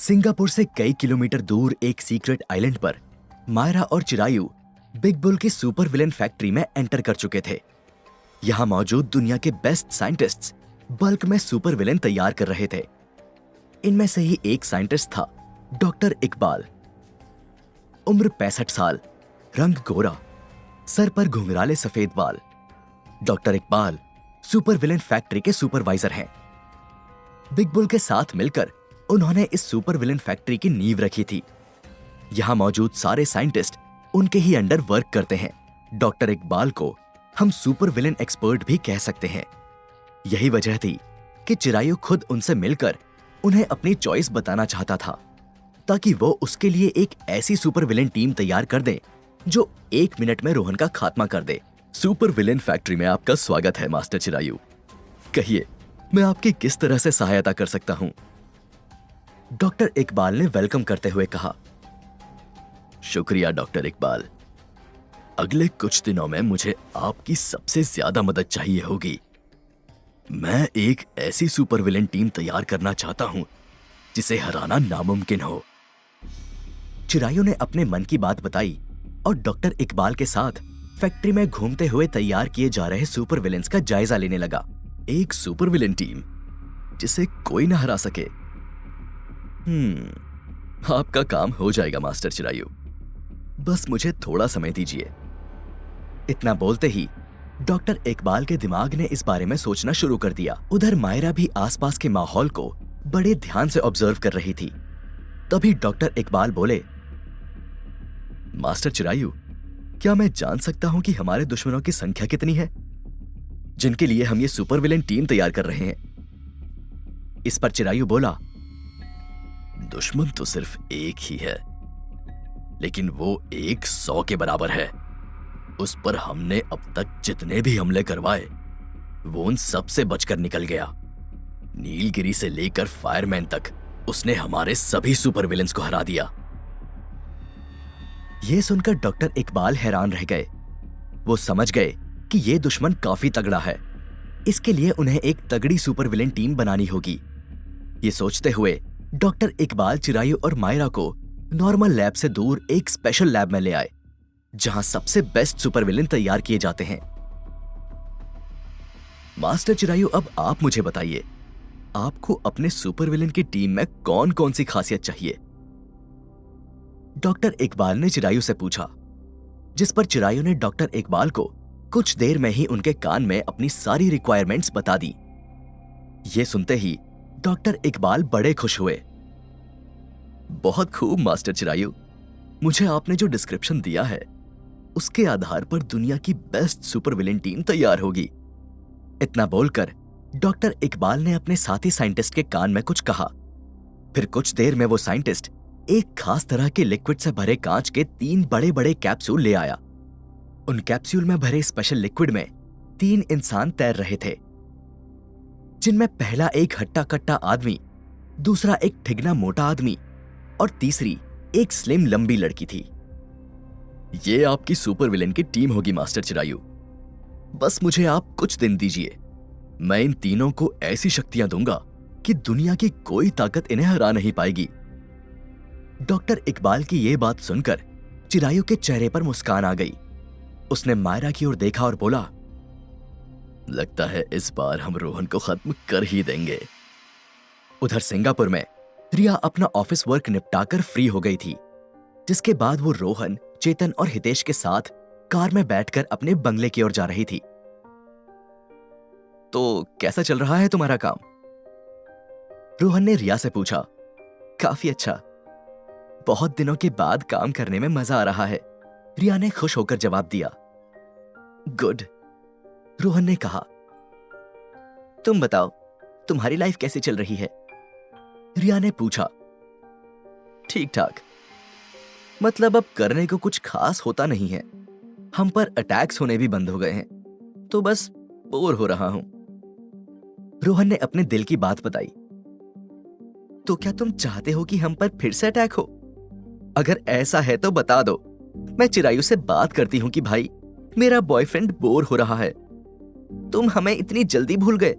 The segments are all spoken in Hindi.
सिंगापुर से कई किलोमीटर दूर एक सीक्रेट आइलैंड पर मायरा और चिरायु बिग बुल की सुपर विलेन फैक्ट्री में एंटर कर चुके थे। यहाँ मौजूद दुनिया के बेस्ट साइंटिस्ट्स बल्क में सुपर विलेन तैयार कर रहे थे। इनमें से ही एक साइंटिस्ट था डॉक्टर इकबाल। उम्र 65 साल, रंग गोरा, सर पर घुंघराले सफेद बाल। Doctor Iqbal super villain factory के सुपरवाइजर हैं। बिग बुल के साथ मिलकर उन्होंने इस सुपर विलेन फैक्ट्री की नींव रखी थी। यहां मौजूद सारे साइंटिस्ट उनके ही अंडर वर्क करते हैं। डॉक्टर इकबाल को हम सुपर विलेन एक्सपर्ट भी कह सकते हैं। यही वजह थी कि चिरायु खुद उनसे मिलकर उन्हें अपनी चॉइस बताना चाहता था, ताकि वो उसके लिए एक ऐसी सुपर विलेन टीम तैयार कर दे जो 1 मिनट में रोहन का खात्मा कर दे। सुपर विलेन फैक्ट्री में आपका स्वागत है मास्टर चिरायु। कहिए, मैं आपकी किस तरह से सहायता कर सकता हूं? डॉक्टर इकबाल ने वेलकम करते हुए कहा। शुक्रिया डॉक्टर इकबाल। अगले कुछ दिनों में मुझे आपकी सबसे ज्यादा मदद चाहिए होगी। मैं एक ऐसी सुपर विलेन टीम तैयार करना चाहता हूं जिसे हराना नामुमकिन हो। चिरायु ने अपने मन की बात बताई और डॉक्टर इकबाल के साथ फैक्ट्री में घूमते हुए तैयार किए जा रहे सुपर विलेन्स का जायजा लेने लगा। एक सुपर विलेन टीम जिसे कोई ना हरा सके। आपका काम हो जाएगा मास्टर चिरायु, बस मुझे थोड़ा समय दीजिए। इतना बोलते ही डॉक्टर इकबाल के दिमाग ने इस बारे में सोचना शुरू कर दिया। उधर मायरा भी आसपास के माहौल को बड़े ध्यान से ऑब्जर्व कर रही थी। तभी डॉक्टर इकबाल बोले, मास्टर चिरायु, क्या मैं जान सकता हूं कि हमारे दुश्मनों की संख्या कितनी है जिनके लिए हम ये सुपर विलेन टीम तैयार कर रहे हैं? इस पर चिरायु बोला, दुश्मन तो सिर्फ एक ही है, लेकिन वो 100 के बराबर है। उस पर हमने अब तक जितने भी हमले करवाए वो उन सब से बचकर निकल गया। नीलगिरी से लेकर फायरमैन तक उसने हमारे सभी सुपर विलेन्स को हरा दिया। यह सुनकर डॉक्टर इकबाल हैरान रह गए। वो समझ गए कि ये दुश्मन काफी तगड़ा है। इसके लिए उन्हें एक तगड़ी सुपर विलेन टीम बनानी होगी। ये सोचते हुए डॉक्टर इकबाल चिरायु और मायरा को नॉर्मल लैब से दूर एक स्पेशल लैब में ले आए, जहां सबसे बेस्ट सुपर विलेन तैयार किए जाते हैं। मास्टर चिरायु, अब आप मुझे बताइए, आपको अपने सुपर विलेन की टीम में कौन कौन सी खासियत चाहिए? डॉक्टर इकबाल ने चिरायु से पूछा, जिस पर चिरायु ने डॉक्टर इकबाल को कुछ देर में ही उनके कान में अपनी सारी रिक्वायरमेंट्स बता दी। यह सुनते ही डॉक्टर इकबाल बड़े खुश हुए। बहुत खूब मास्टर चिरायु, मुझे आपने जो डिस्क्रिप्शन दिया है उसके आधार पर दुनिया की बेस्ट सुपर विलेन टीम तैयार होगी। इतना बोलकर डॉक्टर इकबाल ने अपने साथी साइंटिस्ट के कान में कुछ कहा। फिर कुछ देर में वो साइंटिस्ट एक खास तरह के लिक्विड से भरे कांच के 3 बड़े बड़े कैप्सूल ले आया। उन कैप्सूल में भरे स्पेशल लिक्विड में 3 इंसान तैर रहे थे, जिनमें पहला एक हट्टा कट्टा आदमी, दूसरा एक ठिगना मोटा आदमी और तीसरी एक स्लिम लंबी लड़की थी। ये आपकी सुपर विलेन की टीम होगी मास्टर चिरायु। बस मुझे आप कुछ दिन दीजिए। मैं इन तीनों को ऐसी शक्तियां दूंगा कि दुनिया की कोई ताकत इन्हें हरा नहीं पाएगी। डॉक्टर इकबाल की यह बात सुनकर चिरायु के चेहरे पर मुस्कान आ गई। उसने मायरा की ओर देखा और बोला, लगता है इस बार हम रोहन को खत्म कर ही देंगे। उधर सिंगापुर में रिया अपना ऑफिस वर्क निपटाकर फ्री हो गई थी, जिसके बाद वो रोहन, चेतन और हितेश के साथ कार में बैठकर अपने बंगले की ओर जा रही थी। तो कैसा चल रहा है तुम्हारा काम? रोहन ने रिया से पूछा। काफी अच्छा, बहुत दिनों के बाद काम करने में मजा आ रहा है, रिया ने खुश होकर जवाब दिया। गुड, रोहन ने कहा। तुम बताओ, तुम्हारी लाइफ कैसी चल रही है? रिया ने पूछा। ठीक ठाक, मतलब अब करने को कुछ खास होता नहीं है। हम पर अटैक्स होने भी बंद हो गए हैं, तो बस बोर हो रहा हूं। रोहन ने अपने दिल की बात बताई। तो क्या तुम चाहते हो कि हम पर फिर से अटैक हो? अगर ऐसा है तो बता दो, मैं चिरायु से बात करती हूं कि भाई, मेरा बॉयफ्रेंड बोर हो रहा है। तुम हमें इतनी जल्दी भूल गए,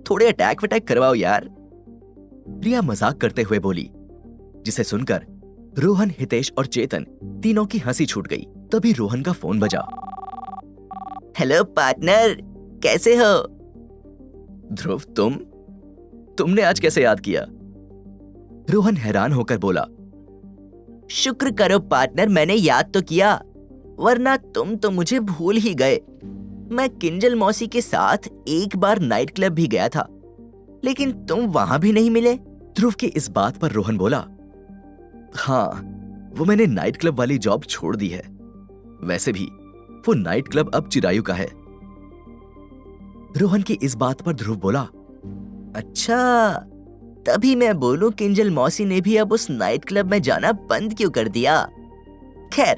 थोड़े अटैक वटैक करवाओ यार। रिया मजाक करते हुए बोली। जिसे सुनकर रोहन, हितेश और चेतन तीनों की हंसी छूट गई। तभी रोहन का फोन बजा। हेलो पार्टनर, कैसे हो? ध्रुव, तुमने आज कैसे याद किया? रोहन हैरान होकर बोला। शुक्र करो पार्टनर, मैंने याद तो किया, वरना तुम तो मुझे भूल ही गए। मैं किंजल मौसी के साथ एक बार नाइट क्लब भी गया था, लेकिन तुम वहां भी नहीं मिले। ध्रुव की इस बात पर रोहन बोला, हाँ, वो मैंने नाइट क्लब वाली जॉब छोड़ दी है। वैसे भी वो नाइट क्लब अब चिरायु का है। रोहन की इस बात पर ध्रुव बोला, अच्छा, तभी मैं बोलूं किंजल मौसी ने भी अब उस नाइट क्लब में जाना बंद क्यों कर दिया। खैर,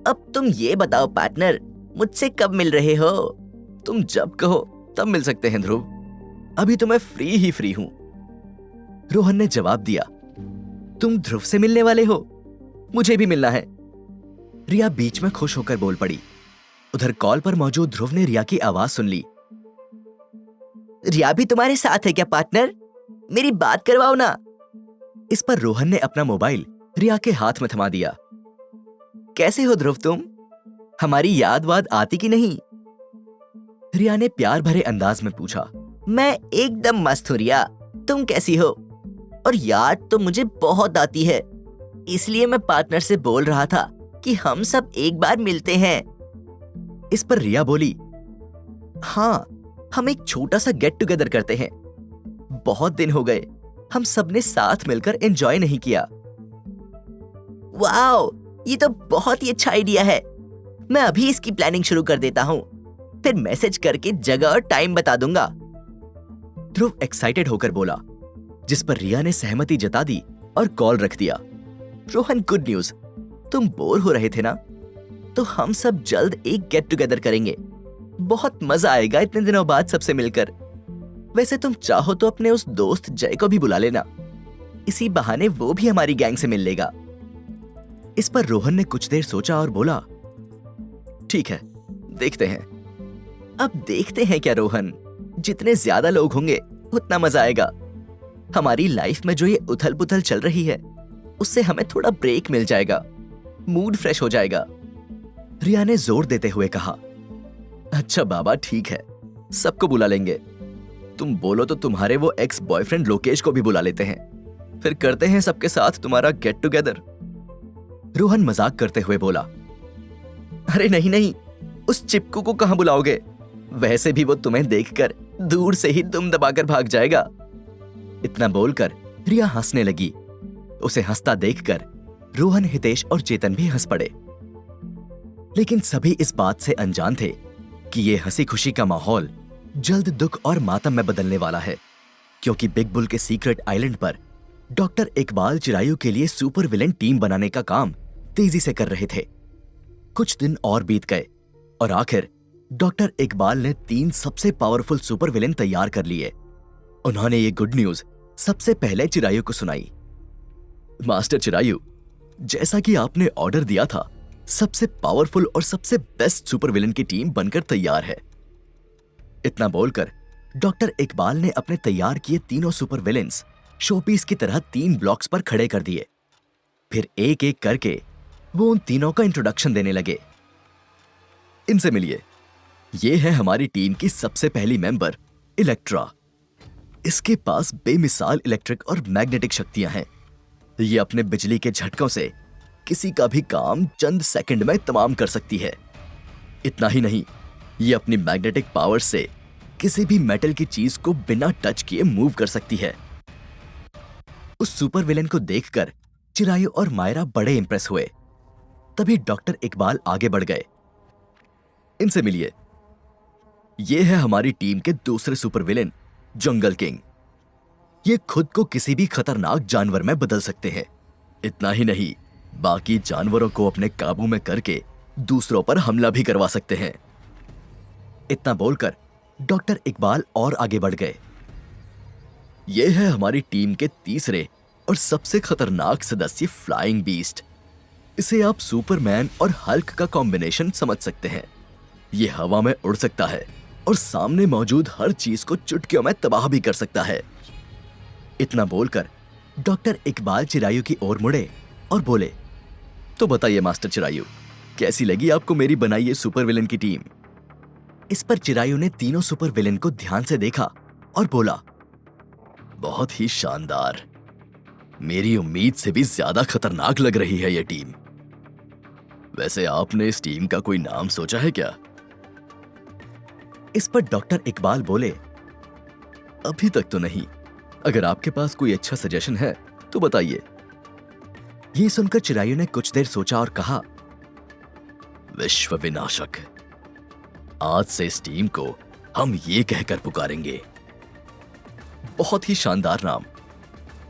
अब तुम ये बताओ पार्टनर, मुझसे कब मिल रहे हो? तुम जब कहो तब मिल सकते हैं ध्रुव, अभी तो मैं फ्री हूं। रोहन ने जवाब दिया। तुम ध्रुव से मिलने वाले हो? मुझे भी मिलना है। रिया बीच में खुश होकर बोल पड़ी। उधर कॉल पर मौजूद ध्रुव ने रिया की आवाज सुन ली। रिया भी तुम्हारे साथ है क्या पार्टनर? मेरी बात करवाओ ना। इस पर रोहन ने अपना मोबाइल रिया के हाथ में थमा दिया। कैसे हो ध्रुव तुम? हमारी याद वाद आती कि नहीं? रिया ने प्यार भरे अंदाज में पूछा। मैं एकदम मस्त हूं रिया, तुम कैसी हो? और याद तो मुझे बहुत आती है, इसलिए मैं पार्टनर से बोल रहा था कि हम सब एक बार मिलते हैं। इस पर रिया बोली, हाँ, हम एक छोटा सा गेट टुगेदर करते हैं। बहुत दिन हो गए हम सबने साथ मिलकर एंजॉय नहीं किया। वाओ, ये तो बहुत ही अच्छा आइडिया है। मैं अभी इसकी प्लानिंग शुरू कर देता हूँ, फिर मैसेज करके जगह और टाइम बता दूंगा। ध्रुव एक्साइटेड होकर बोला, जिस पर रिया ने सहमति जता दी और कॉल रख दिया। रोहन, गुड न्यूज, तुम बोर हो रहे थे ना? तो हम सब जल्द एक गेट टुगेदर करेंगे। बहुत मजा आएगा इतने दिनों बाद सबसे मिलकर। वैसे तुम चाहो तो अपने उस दोस्त जय को भी बुला लेना, इसी बहाने वो भी हमारी गैंग से मिल लेगा। इस पर रोहन ने कुछ देर सोचा और बोला, ठीक है, देखते हैं। अब देखते हैं क्या रोहन, जितने ज्यादा लोग होंगे उतना मजा आएगा। हमारी लाइफ में जो ये उथल पुथल चल रही है, उससे हमें थोड़ा ब्रेक मिल जाएगा, मूड फ्रेश हो जाएगा। रिया ने जोर देते हुए कहा। अच्छा बाबा, ठीक है, सबको बुला लेंगे। तुम बोलो तो तुम्हारे वो एक्स बॉयफ्रेंड लोकेश को भी बुला लेते हैं, फिर करते हैं सबके साथ तुम्हारा गेट टुगेदर। रोहन मजाक करते हुए बोला। अरे नहीं नहीं, उस चिपकू को कहां बुलाओगे? वैसे भी वो तुम्हें देखकर दूर से ही दुम दबाकर भाग जाएगा। इतना बोलकर रिया हंसने लगी। उसे हंसता देखकर रोहन, हितेश और चेतन भी हंस पड़े। लेकिन सभी इस बात से अनजान थे कि ये हंसी खुशी का माहौल जल्द दुख और मातम में बदलने वाला है, क्योंकि बिग बुल के सीक्रेट आइलैंड पर डॉक्टर इकबाल चिरायु के लिए सुपर विलेन टीम बनाने का काम तेजी से कर रहे थे। कुछ दिन और बीत गए और आखिर डॉक्टर इकबाल ने 3 सबसे पावरफुल सुपर विलेन तैयार कर लिए। उन्होंने ये गुड न्यूज सबसे पहले चिरायु को सुनाई। मास्टर चिरायु, जैसा कि आपने ऑर्डर दिया था, सबसे पावरफुल और सबसे बेस्ट सुपर विलेन की टीम बनकर तैयार है। इतना बोलकर डॉक्टर इकबाल ने अपने तैयार किए तीनों सुपर विलेन्स शोपीस की तरह 3 ब्लॉक्स पर खड़े कर दिए। फिर एक एक करके वो उन तीनों का इंट्रोडक्शन देने लगे। इनसे मिलिए, ये है हमारी टीम की सबसे पहली मेंबर इलेक्ट्रा। इसके पास बेमिसाल इलेक्ट्रिक और मैग्नेटिक शक्तियां हैं। ये अपने बिजली के झटकों से किसी का भी काम चंद सेकंड में तमाम कर सकती है। इतना ही नहीं, ये अपनी मैग्नेटिक पावर से किसी भी मेटल की चीज को बिना टच किए मूव कर सकती है। उस सुपर विलेन को देखकर चिरायु और मायरा बड़े इंप्रेस हुए। तभी डॉक्टर इकबाल आगे बढ़ गए। इनसे मिलिए, ये है हमारी टीम के दूसरे सुपर विलेन जंगल किंग। ये खुद को किसी भी खतरनाक जानवर में बदल सकते हैं। इतना ही नहीं, बाकी जानवरों को अपने काबू में करके दूसरों पर हमला भी करवा सकते हैं। इतना बोलकर डॉक्टर इकबाल और आगे बढ़ गए। यह है हमारी टीम के तीसरे और सबसे खतरनाक सदस्य फ्लाइंग बीस्ट। इसे आप सुपरमैन और हल्क का कॉम्बिनेशन समझ सकते हैं। यह हवा में उड़ सकता है और सामने मौजूद हर चीज को चुटकियों में तबाह भी कर सकता है। इतना बोलकर डॉक्टर इकबाल चिरायू की ओर मुड़े और बोले, तो बताइए मास्टर चिरायू, कैसी लगी आपको मेरी बनाई ये सुपर विलेन की टीम? इस पर चिरायू ने तीनों सुपर विलेन को ध्यान से देखा और बोला, बहुत ही शानदार। मेरी उम्मीद से भी ज्यादा खतरनाक लग रही है ये टीम। वैसे आपने इस टीम का कोई नाम सोचा है क्या? इस पर डॉक्टर इकबाल बोले, अभी तक तो नहीं। अगर आपके पास कोई अच्छा सजेशन है तो बताइए। ये सुनकर चिरायू ने कुछ देर सोचा और कहा, विश्व विनाशक। आज से इस टीम को हम ये कहकर पुकारेंगे। बहुत ही शानदार नाम।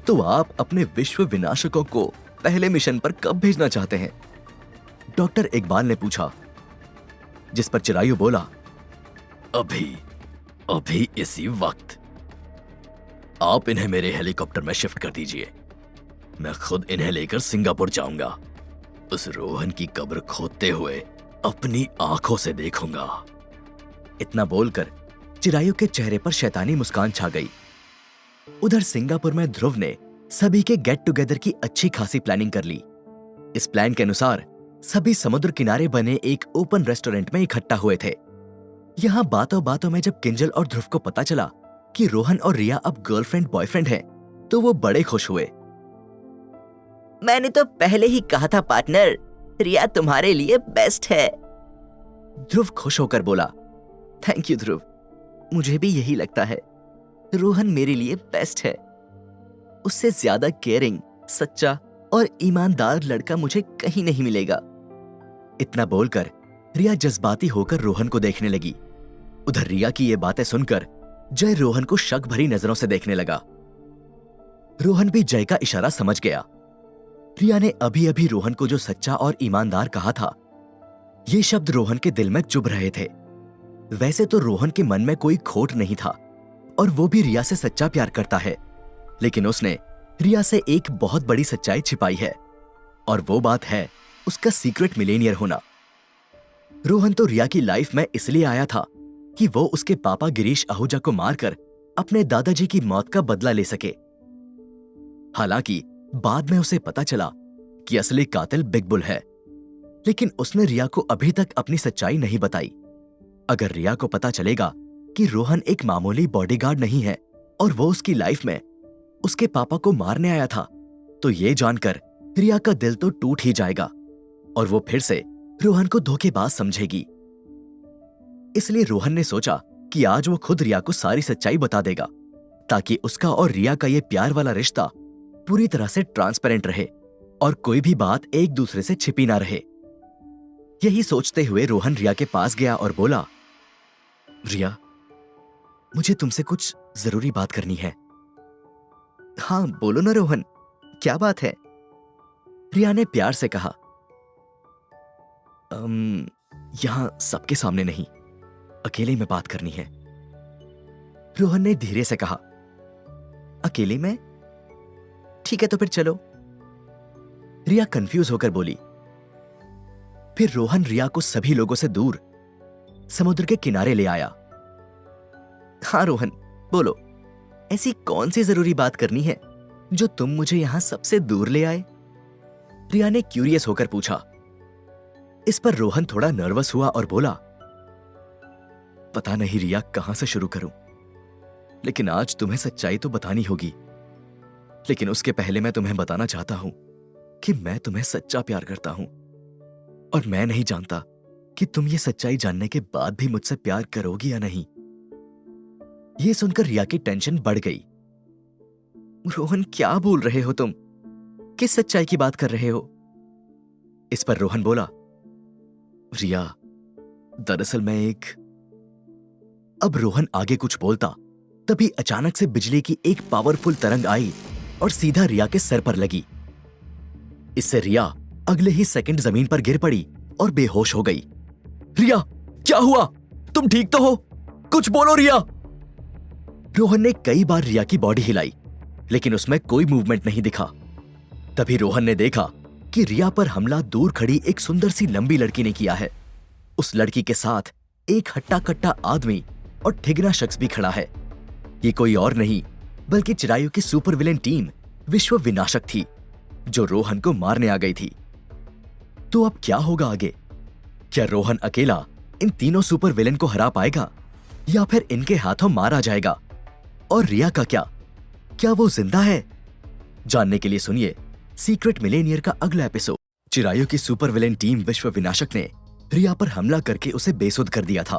तो आप अपने विश्व विनाशकों को पहले मिशन पर कब भेजना चाहते हैं? डॉक्टर इकबाल ने पूछा, जिस पर चिरायू बोला, अभी इसी वक्त। आप इन्हें मेरे हेलीकॉप्टर में शिफ्ट कर दीजिए। मैं खुद इन्हें लेकर सिंगापुर जाऊंगा। उस रोहन की कब्र खोदते हुए अपनी आंखों से देखूंगा। इतना बोलकर चिरायू के चेहरे पर शैतानी मुस्कान छा गई। उधर सिंगापुर में ध्रुव ने सभी के गेट टुगेदर की अच्छी खासी प्लानिंग कर ली। इस प्लान के अनुसार सभी समुद्र किनारे बने एक ओपन रेस्टोरेंट में इकट्ठा हुए थे। यहां बातों बातों में जब किंजल और ध्रुव को पता चला कि रोहन और रिया अब गर्लफ्रेंड बॉयफ्रेंड हैं, तो वो बड़े खुश हुए। मैंने तो पहले ही कहा था पार्टनर, रिया तुम्हारे लिए बेस्ट है। ध्रुव खुश होकर बोला, थैंक यू ध्रुव, मुझे भी यही लगता है। रोहन मेरे लिए बेस्ट है। उससे ज्यादा केयरिंग, सच्चा और ईमानदार लड़का मुझे कहीं नहीं मिलेगा। इतना बोलकर रिया जज्बाती होकर रोहन को देखने लगी। उधर रिया की ये बातें सुनकर जय रोहन को शक भरी नजरों से देखने लगा। रोहन भी जय का इशारा समझ गया। रिया ने अभी अभी रोहन को जो सच्चा और ईमानदार कहा था, ये शब्द रोहन के दिल में चुभ रहे थे। वैसे तो रोहन के मन में कोई खोट नहीं था और वो भी रिया से सच्चा प्यार करता है, लेकिन उसने रिया से एक बहुत बड़ी सच्चाई छिपाई है, और वो बात है उसका सीक्रेट मिलेनियर होना। रोहन तो रिया की लाइफ में इसलिए आया था कि वो उसके पापा गिरीश आहूजा को मारकर अपने दादाजी की मौत का बदला ले सके। हालांकि बाद में उसे पता चला कि असली कातिल बिग बुल है, लेकिन उसने रिया को अभी तक अपनी सच्चाई नहीं बताई। अगर रिया को पता चलेगा कि रोहन एक मामूली बॉडीगार्ड नहीं है और वो उसकी लाइफ में उसके पापा को मारने आया था, तो ये जानकर रिया का दिल तो टूट ही जाएगा और वो फिर से रोहन को धोखेबाज समझेगी। इसलिए रोहन ने सोचा कि आज वो खुद रिया को सारी सच्चाई बता देगा, ताकि उसका और रिया का ये प्यार वाला रिश्ता पूरी तरह से ट्रांसपेरेंट रहे और कोई भी बात एक दूसरे से छिपी ना रहे। यही सोचते हुए रोहन रिया के पास गया और बोला, रिया, मुझे तुमसे कुछ जरूरी बात करनी है। हाँ बोलो ना रोहन, क्या बात है? रिया ने प्यार से कहा, यहां सबके सामने नहीं, अकेले में बात करनी है। रोहन ने धीरे से कहा, अकेले में? ठीक है तो फिर चलो। रिया कंफ्यूज होकर बोली। फिर रोहन रिया को सभी लोगों से दूर समुद्र के किनारे ले आया। हाँ रोहन बोलो, ऐसी कौन सी जरूरी बात करनी है जो तुम मुझे यहां सबसे दूर ले आए? रिया ने क्यूरियस होकर पूछा। इस पर रोहन थोड़ा नर्वस हुआ और बोला, पता नहीं रिया कहां से शुरू करूं, लेकिन आज तुम्हें सच्चाई तो बतानी होगी। लेकिन उसके पहले मैं तुम्हें बताना चाहता हूं कि मैं तुम्हें सच्चा प्यार करता हूं, और मैं नहीं जानता कि तुम ये सच्चाई जानने के बाद भी मुझसे प्यार करोगी या नहीं। ये सुनकर रिया की टेंशन बढ़ गई। रोहन क्या बोल रहे हो तुम? किस सच्चाई की बात कर रहे हो? इस पर रोहन बोला, रिया, दरअसल मैं एक। अब रोहन आगे कुछ बोलता, तभी अचानक से बिजली की एक पावरफुल तरंग आई और सीधा रिया के सर पर लगी। इससे रिया अगले ही सेकंड जमीन पर गिर पड़ी और बेहोश हो गई। रिया, क्या हुआ? तुम ठीक तो हो? कुछ बोलो रिया। रोहन ने कई बार रिया की बॉडी हिलाई, लेकिन उसमें कोई मूवमेंट नहीं दिखा। तभी रोहन ने देखा कि रिया पर हमला दूर खड़ी एक सुंदर सी लंबी लड़की ने किया है। उस लड़की के साथ एक हट्टा कट्टा आदमी और ठिगना शख्स भी खड़ा है। ये कोई और नहीं बल्कि चिरायू की सुपर विलेन टीम विश्व विनाशक थी जो रोहन को मारने आ गई थी। तो अब क्या होगा आगे? क्या रोहन अकेला इन तीनों सुपर विलेन को हरा पाएगा या फिर इनके हाथों मारा जाएगा? और रिया का क्या वो जिंदा है? जानने के लिए सुनिए सीक्रेट मिलेनियर का अगला एपिसोड। चिरायु की सुपर विलेन टीम विश्व विनाशक ने रिया पर हमला करके उसे बेसुध कर दिया था।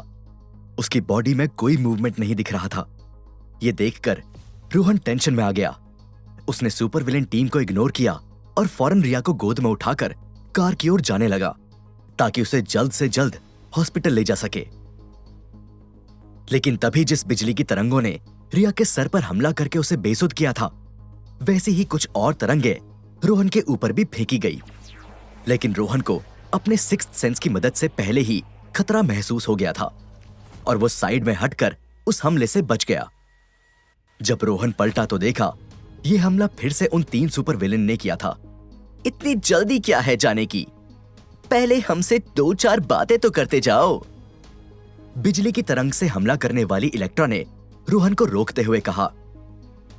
उसकी बॉडी में कोई मूवमेंट नहीं दिख रहा था। ये देखकर रोहन टेंशन में आ गया। उसने सुपर विलेन टीम को इग्नोर किया और फौरन रिया को गोद में उठाकर कार की ओर जाने लगा ताकि उसे जल्द से जल्द हॉस्पिटल ले जा सके। लेकिन तभी जिस बिजली की तरंगों ने रिया के सर पर हमला करके उसे बेसुध किया था, वैसी ही कुछ और तरंगे रोहन के ऊपर भी फेंकी गई। लेकिन रोहन को अपने सिक्स्थ सेंस की मदद से पहले ही खतरा महसूस हो गया था और वो साइड में हटकर उस हमले से बच गया। जब रोहन पलटा तो देखा ये हमला फिर से उन 3 सुपर विलेन ने किया था। इतनी जल्दी क्या है जाने की? पहले हमसे 2-4 बातें तो करते जाओ। बिजली की तरंग से हमला करने वाली इलेक्ट्रा ने रोहन को रोकते हुए कहा,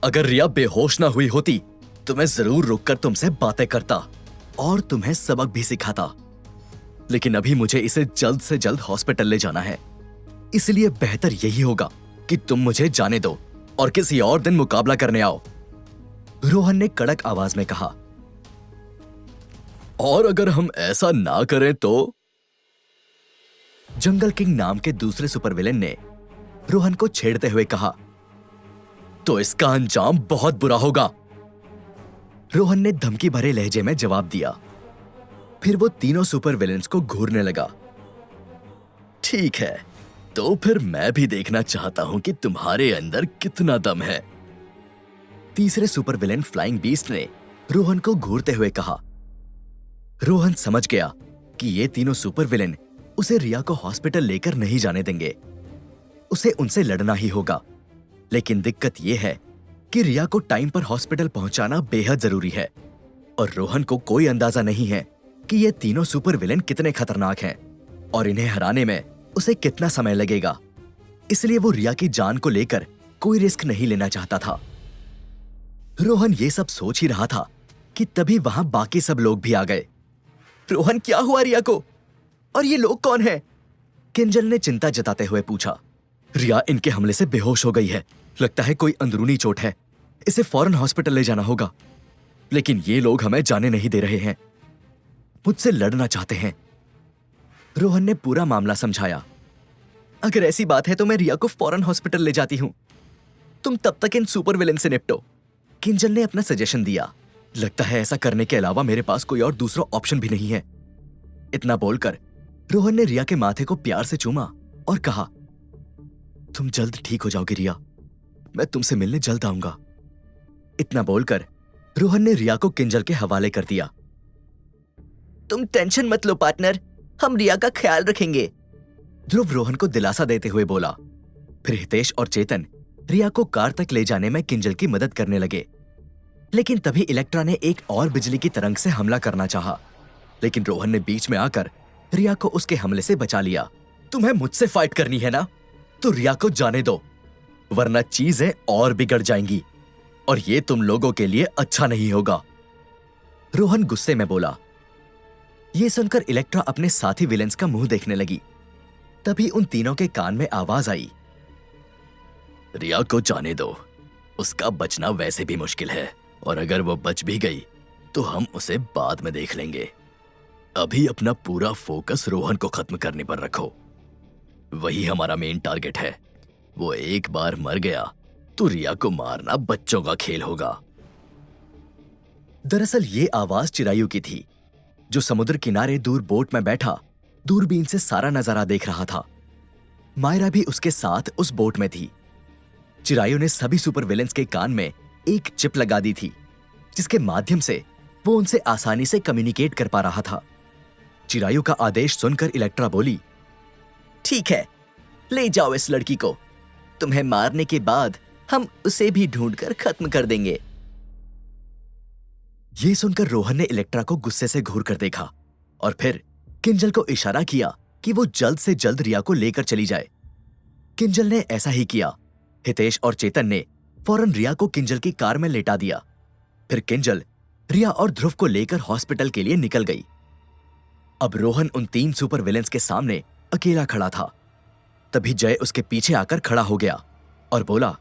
अगर रिया बेहोश ना हुई होती तो मैं जरूर रुककर तुमसे बातें करता और तुम्हें सबक भी सिखाता। लेकिन अभी मुझे इसे जल्द से जल्द हॉस्पिटल ले जाना है, इसलिए बेहतर यही होगा कि तुम मुझे जाने दो और किसी और दिन मुकाबला करने आओ। रोहन ने कड़क आवाज में कहा। और अगर हम ऐसा ना करें तो? जंगल किंग नाम के दूसरे सुपर विलेन ने रोहन को छेड़ते हुए कहा, तो इसका अंजाम बहुत बुरा होगा। रोहन ने धमकी भरे लहजे में जवाब दिया। फिर वो तीनों सुपर विलेन्स को घूरने लगा। ठीक है, तो फिर मैं भी देखना चाहता हूं कि तुम्हारे अंदर कितना दम है। तीसरे सुपर विलेन फ्लाइंग बीस्ट ने रोहन को घूरते हुए कहा। रोहन समझ गया कि ये तीनों सुपर विलेन उसे रिया को हॉस्पिटल लेकर नहीं जाने देंगे। उसे उनसे लड़ना ही होगा। लेकिन दिक्कत यह है कि रिया को टाइम पर हॉस्पिटल पहुंचाना बेहद जरूरी है और रोहन को कोई अंदाजा नहीं है कि ये तीनों सुपर विलेन कितने खतरनाक हैं और इन्हें हराने में उसे कितना समय लगेगा। इसलिए वो रिया की जान को लेकर कोई रिस्क नहीं लेना चाहता था। रोहन ये सब सोच ही रहा था कि तभी वहां बाकी सब लोग भी आ गए। रोहन, क्या हुआ रिया को? और ये लोग कौन हैं? किंजल ने चिंता जताते हुए पूछा। रिया इनके हमले से बेहोश हो गई है। लगता है कोई अंदरूनी चोट है। इसे फौरन हॉस्पिटल ले जाना होगा। लेकिन ये लोग हमें जाने नहीं दे रहे हैं, मुझसे लड़ना चाहते हैं। रोहन ने पूरा मामला समझाया। अगर ऐसी बात है तो मैं रिया को फौरन हॉस्पिटल ले जाती हूं। तुम तब तक इन सुपर विलेन से निपटो। किंजल ने अपना सजेशन दिया। लगता है ऐसा करने के अलावा मेरे पास कोई और दूसरा ऑप्शन भी नहीं है। इतना बोलकर रोहन ने रिया के माथे को प्यार से चूमा और कहा, तुम जल्द ठीक हो जाओगी रिया, मैं तुमसे मिलने जल्द आऊंगा। इतना बोलकर रोहन ने रिया को किंजल के हवाले कर दिया। तुम टेंशन मत लो पार्टनर, हम रिया का ख्याल रखेंगे। ध्रुव रोहन को दिलासा देते हुए बोला। फिर हितेश और चेतन रिया को कार तक ले जाने में किंजल की मदद करने लगे। लेकिन तभी इलेक्ट्रा ने एक और बिजली की तरंग से हमला करना चाहा, लेकिन रोहन ने बीच में आकर रिया को उसके हमले से बचा लिया। तुम्हें मुझसे फाइट करनी है ना, तो रिया को जाने दो, वरना चीजें और बिगड़ जाएंगी और ये तुम लोगों के लिए अच्छा नहीं होगा। रोहन गुस्से में बोला। ये सुनकर इलेक्ट्रा अपने साथी विलेंस का मुंह देखने लगी। तभी उन तीनों के कान में आवाज आई, रिया को जाने दो, उसका बचना वैसे भी मुश्किल है और अगर वो बच भी गई तो हम उसे बाद में देख लेंगे। अभी अपना पूरा फोकस रोहन को खत्म करने पर रखो, वही हमारा मेन टारगेट है। वो एक बार मर गया तो रिया को मारना बच्चों का खेल होगा। दरअसल ये आवाज चिरायु की थी, जो समुद्र किनारे दूर बोट में बैठा दूरबीन से सारा नजारा देख रहा था। मायरा भी उसके साथ उस बोट में थी। चिरायु ने सभी सुपर विलेंस के कान में एक चिप लगा दी थी, जिसके माध्यम से वो उनसे आसानी से कम्युनिकेट कर पा रहा था। चिरायु का आदेश सुनकर इलेक्ट्रा बोली, ठीक है, ले जाओ इस लड़की को। तुम्हें मारने के बाद हम उसे भी ढूंढकर खत्म कर देंगे। ये सुनकर रोहन ने इलेक्ट्रा को गुस्से से घूर कर देखा और फिर किंजल को इशारा किया कि वो जल्द से जल्द रिया को लेकर चली जाए। किंजल ने ऐसा ही किया। हितेश और चेतन ने फौरन रिया को किंजल की कार में लेटा दिया। फिर किंजल रिया और ध्रुव को लेकर हॉस्पिटल के लिए निकल गई। अब रोहन उन 3 सुपर विलेंस के सामने अकेला खड़ा था। तभी जय उसके पीछे आकर खड़ा हो गया और बोला,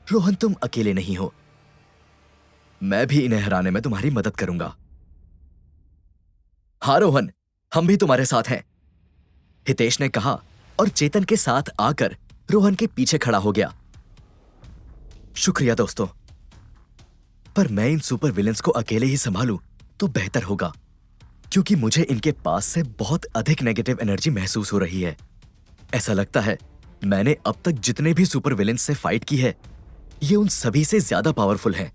रोहन तुम अकेले नहीं हो, मैं भी इन्हें हराने में तुम्हारी मदद करूंगा। हाँ रोहन, हम भी तुम्हारे साथ हैं, हितेश ने कहा और चेतन के साथ आकर रोहन के पीछे खड़ा हो गया। शुक्रिया दोस्तों, पर मैं इन सुपर विलेंस को अकेले ही संभालूं तो बेहतर होगा, क्योंकि मुझे इनके पास से बहुत अधिक नेगेटिव एनर्जी महसूस हो रही है। ऐसा लगता है मैंने अब तक जितने भी सुपर विलेंस से फाइट की है, ये उन सभी से ज्यादा पावरफुल हैं।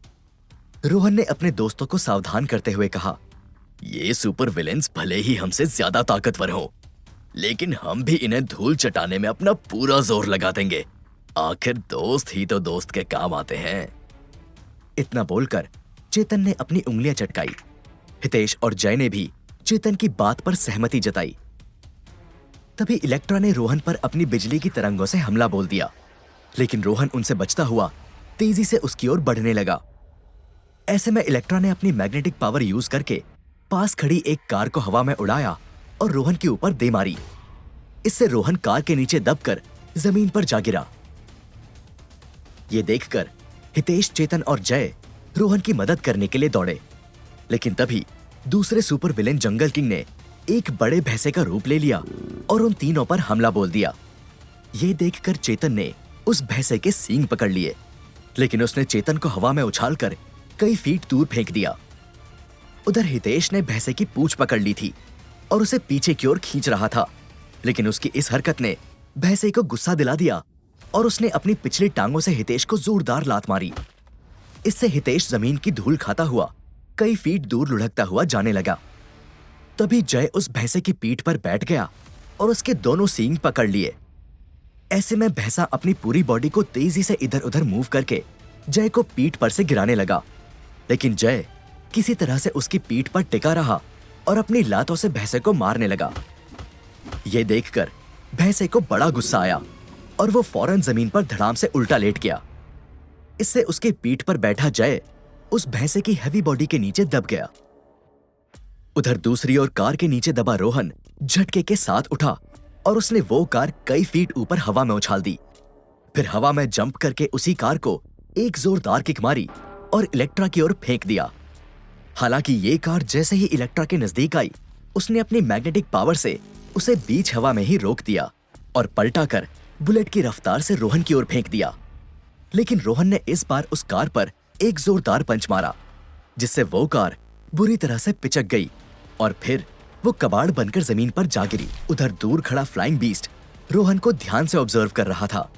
रोहन ने अपने दोस्तों को सावधान करते हुए कहा, ये सुपर विलेंस भले ही हमसे ज्यादा ताकतवर हो, लेकिन हम भी इन्हें धूल चटाने में अपना पूरा जोर लगा देंगे। आखिर दोस्त ही तो दोस्त के काम आते हैं। इतना बोलकर चेतन ने अपनी उंगलियां चटकाई। हितेश और जय ने भी चेतन की बात पर सहमति जताई। तभी इलेक्ट्रा ने रोहन पर अपनी बिजली की तरंगों से हमला बोल दिया, लेकिन रोहन उनसे बचता हुआ तेजी से उसकी ओर बढ़ने लगा। ऐसे में इलेक्ट्रा ने अपनी मैग्नेटिक पावर यूज करके पास खड़ी एक कार को हवा में उड़ाया और रोहन के ऊपर दे मारी। इससे रोहन कार के नीचे दबकर जमीन पर जा गिरा। ये देखकर हितेश, चेतन और जय रोहन की मदद करने के लिए दौड़े, लेकिन तभी दूसरे सुपर विलेन जंगल किंग ने एक बड़े भैंसे का रूप ले लिया और उन तीनों पर हमला बोल दिया। ये देखकर चेतन ने उस भैंसे के सींग पकड़ लिए, लेकिन उसने चेतन को हवा में उछालकर कई फीट दूर फेंक दिया। उधर हितेश ने भैंसे की पूंछ पकड़ ली थी और उसे पीछे की ओर खींच रहा था, लेकिन उसकी इस हरकत ने भैंसे को गुस्सा दिला दिया और उसने अपनी पिछली टांगों से हितेश को जोरदार लात मारी। इससे हितेश जमीन की धूल खाता हुआ कई फीट दूर लुढ़कता हुआ जाने लगा। तभी जय उस भैंसे की पीठ पर बैठ गया और उसके दोनों सींग पकड़ लिए। ऐसे में भैंसा अपनी पूरी बॉडी को तेजी से इधर उधर मूव करके जय को पीठ पर से गिराने लगा, लेकिन जय किसी तरह से उसकी पीठ पर टिका रहा और अपनी लातों से भैंसे को मारने लगा। यह देखकर भैंसे को बड़ा गुस्सा आया और वो फौरन जमीन पर धड़ाम से उल्टा लेट गया। इससे उसकी पीठ पर बैठा जय उस भैंसे की हैवी बॉडी के नीचे दब गया। उधर दूसरी ओर कार के नीचे दबा रोहन झटके के साथ उठा और उसने वो कार कई फीट ऊपर हवा में उछाल दी। फिर हवा में जंप करके उसी कार को एक जोरदार किक मारी और इलेक्ट्रा की ओर फेंक दिया। हालांकि ये कार जैसे ही इलेक्ट्रा के नजदीक आई, उसने अपनी मैग्नेटिक पावर से उसे बीच हवा में ही रोक दिया और पलटा कर बुलेट की रफ्तार से रोहन की ओर फेंक दिया। लेकिन रोहन ने इस बार उस कार पर एक जोरदार पंच मारा, जिससे वो कार बुरी तरह से पिचक गई और फिर वो कबाड़ बनकर जमीन पर जा गिरी। उधर दूर खड़ा फ्लाइंग बीस्ट रोहन को ध्यान से ऑब्जर्व कर रहा था।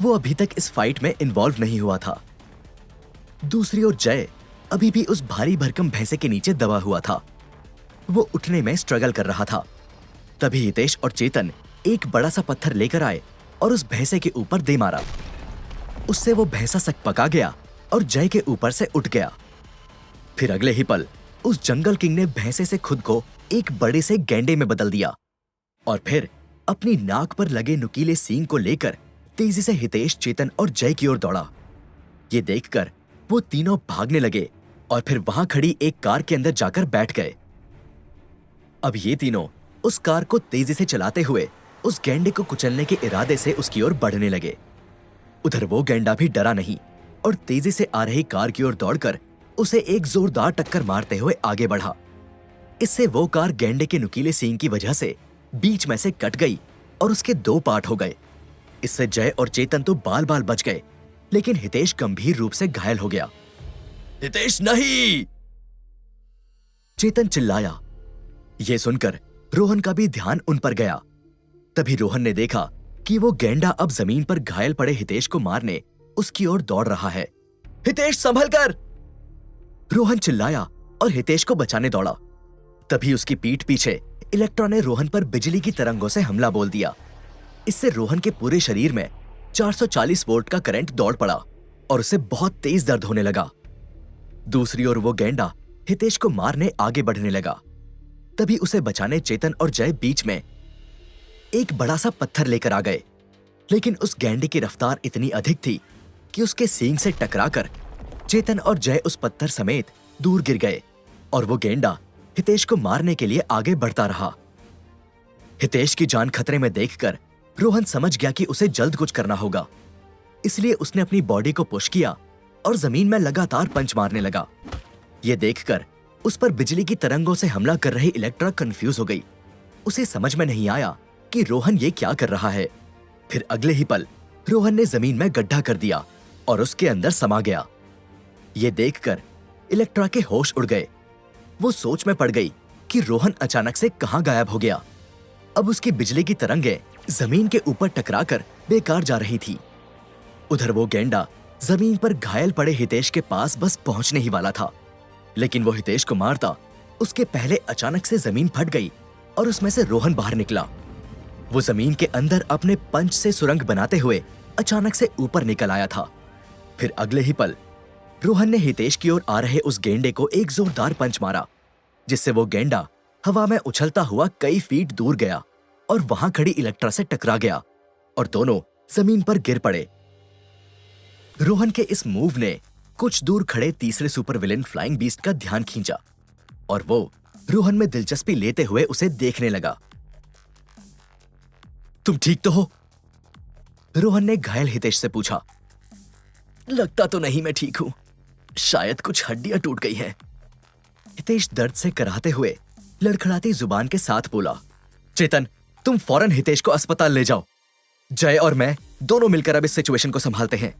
वो अभी तक इस फाइट में इन्वॉल्व नहीं हुआ था। दूसरी ओर जय अभी भी उस भारी भरकम भैंसे के नीचे दबा हुआ था। वो उठने में स्ट्रगल कर रहा था। तभी हितेश और चेतन एक बड़ा सा पत्थर लेकर आए और उस भैंसे के ऊपर दे मारा। उससे वो भैंसा सकपका गया और जय के ऊपर से उठ गया। फिर अगले ही पल उस जंगल किंग ने भैंसे से खुद को एक बड़े से गैंडे में बदल दिया और फिर अपनी नाक पर लगे नुकीले सींग को लेकर तेजी से हितेश, चेतन और जय की ओर दौड़ा। ये देखकर वो तीनों भागने लगे और फिर वहां खड़ी एक कार के अंदर जाकर बैठ गए। अब ये तीनों उस कार को तेजी से चलाते हुए उस गैंडे को कुचलने के इरादे से उसकी ओर बढ़ने लगे। उधर वो गैंडा भी डरा नहीं और तेजी से आ रही कार की ओर दौड़कर उसे एक जोरदार टक्कर मारते हुए आगे बढ़ा। इससे वो कार गैंडे के नुकीले सींग की वजह से बीच में से कट गई और उसके 2 पार्ट हो गए। इससे जय और चेतन तो बाल बाल बच गए, लेकिन हितेश गंभीर रूप से घायल हो गया। हितेश नहीं! चेतन चिल्लाया। यह सुनकर रोहन का भी ध्यान उन पर गया। तभी रोहन ने देखा कि वो गैंडा अब जमीन पर घायल पड़े हितेश को मारने उसकी ओर दौड़ रहा है। हितेश संभल कर! रोहन चिल्लाया और हितेश को बचाने दौड़ा। तभी उसकी पीठ पीछे इलेक्ट्रा ने रोहन पर बिजली की तरंगों से हमला बोल दिया। इससे रोहन के पूरे शरीर में 440 वोल्ट का करंट दौड़ पड़ा और उसे बहुत तेज दर्द होने लगा। दूसरी ओर वो गैंडा हितेश को मारने आगे बढ़ने लगा। तभी उसे बचाने चेतन और जय बीच में एक बड़ा सा पत्थर लेकर आ गए, लेकिन उस गैंडे की रफ्तार इतनी अधिक थी कि उसके सींग से टकराकर चेतन और जय उस पत्थर समेत दूर गिर गए और वो गेंडा हितेश को मारने के लिए आगे बढ़ता रहा। हितेश की जान खतरे में देखकर रोहन समझ गया कि उसे जल्द कुछ करना होगा, इसलिए उसने अपनी बॉडी को पुश किया और जमीन में लगातार पंच मारने लगा। ये देखकर उस पर बिजली की तरंगों से हमला कर रही इलेक्ट्रा कंफ्यूज हो गई। उसे समझ में नहीं आया कि रोहन ये क्या कर रहा है। फिर अगले ही पल रोहन ने जमीन में गड्ढा कर दिया और उसके अंदर समा गया। ये देखकर इलेक्ट्रा के होश उड़ गए। वो सोच में पड़ गई कि रोहन अचानक से कहां गायब हो गया। अब उसकी बिजली की तरंगें जमीन के ऊपर टकराकर बेकार जा रही थी। उधर वो गेंडा जमीन पर घायल पड़े हितेश के पास बस पहुंचने ही वाला था, लेकिन वो हितेश को मारता उसके पहले अचानक से जमीन फट गई और उसमें से रोहन बाहर निकला। वो जमीन के अंदर अपने पंच से सुरंग बनाते हुए अचानक से ऊपर निकल आया था। फिर अगले ही पल रोहन ने हितेश की ओर आ रहे उस गेंडे को एक जोरदार पंच मारा, जिससे वो गेंडा हवा में उछलता हुआ कई फीट दूर गया और वहां खड़ी इलेक्ट्रा से टकरा गया और दोनों जमीन पर गिर पड़े। रोहन के इस मूव ने कुछ दूर खड़े तीसरे सुपर विलेन फ्लाइंग बीस्ट का ध्यान खींचा और वो रोहन में दिलचस्पी लेते हुए उसे देखने लगा। तुम ठीक तो हो? रोहन ने घायल हितेश से पूछा। लगता तो नहीं मैं ठीक हूं, शायद कुछ हड्डियां टूट गई हैं। हितेश दर्द से कराहते हुए लड़खड़ाती जुबान के साथ बोला। चेतन, तुम फौरन हितेश को अस्पताल ले जाओ। जय और मैं दोनों मिलकर अब इस सिचुएशन को संभालते हैं।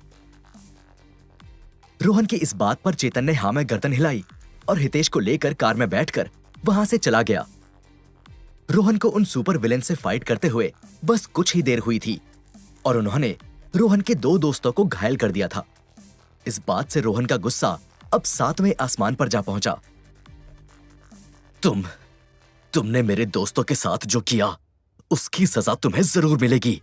रोहन की इस बात पर चेतन ने हाँ में गर्दन हिलाई और हितेश को लेकर कार में बैठकर वहां से चला गया। रोहन को उन सुपर विलेन से फाइट करते हुए बस कुछ ही देर हुई थी और उन्होंने रोहन के दो दोस्तों को घायल कर दिया था। इस बात से रोहन का गुस्सा अब 7वें आसमान पर जा पहुंचा। तुमने मेरे दोस्तों के साथ जो किया उसकी सजा तुम्हें जरूर मिलेगी।